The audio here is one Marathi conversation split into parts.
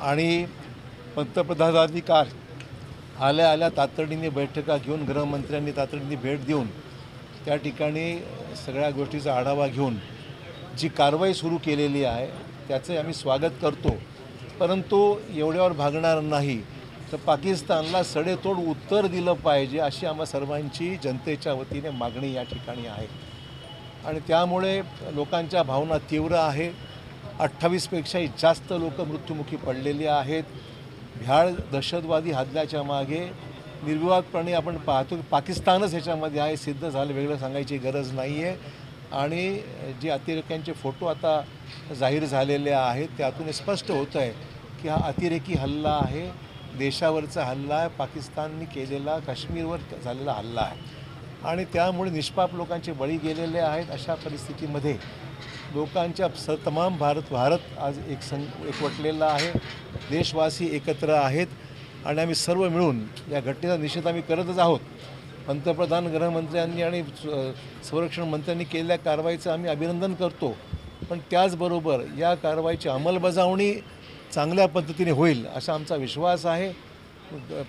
आणि पंतप्रधानांनी काल आल्या तातडीने बैठका घेऊन गृहमंत्र्यांनी तातडीने भेट देऊन त्या ठिकाणी सगळ्या गोष्टीचा आढावा घेऊन जी कारवाई सुरू केलेली आहे त्याचे आम्ही स्वागत करतो। परंतु एवढ्यावर भागणार नाही, तर पाकिस्तानला सडेतोड उत्तर दिलं पाहिजे अशी आम्हा सर्वांची जनतेच्या वतीने मागणी या ठिकाणी आहे। आणि त्यामुळे लोकांच्या भावना तीव्र आहे। 28पेक्षाही जास्त लोक मृत्युमुखी पडलेली आहेत। भ्याड दहशतवादी हल्ल्याच्या मागे निर्विवादपणे आपण पाहतो की पाकिस्तानच ह्याच्यामध्ये आहे, सिद्ध झालं, वेगळं सांगायची गरज नाही आहे। आणि जे अतिरेक्यांचे फोटो आता जाहीर झालेले आहेत त्यातून स्पष्ट होतं आहे की हा अतिरेकी हल्ला आहे, देशावरचा हल्ला आहे, पाकिस्तानने केलेला काश्मीरवर झालेला हल्ला आहे। आणि त्यामुळे निष्पाप लोकांचे बळी गेलेले आहेत। अशा परिस्थितीमध्ये लोकांच्या तमाम भारत आज एकवटलेला आहे। देशवासी एकत्र आहेत आणि आम्ही सर्व मिळून या घटनेचा निषेध आम्ही करतच आहोत। पंतप्रधान, गृहमंत्र्यांनी आणि संरक्षण मंत्र्यांनी केलेल्या कारवाईचं आम्ही अभिनंदन करतो, पण त्याचबरोबर या कारवाईची अंमलबजावणी चांगल्या पद्धतीने होईल असा आमचा विश्वास आहे।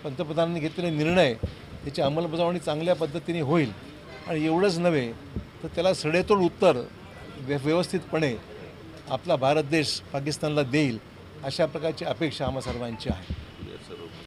पंतप्रधानांनी घेतलेले निर्णय त्याची अंमलबजावणी चांगल्या पद्धतीने होईल आणि एवढंच नव्हे तर त्याला सडेतोड उत्तर व्यवस्थितपणे आपला भारत देश पाकिस्तानला देईल अशा प्रकारची अपेक्षा आम्हा सर्वांची आहे।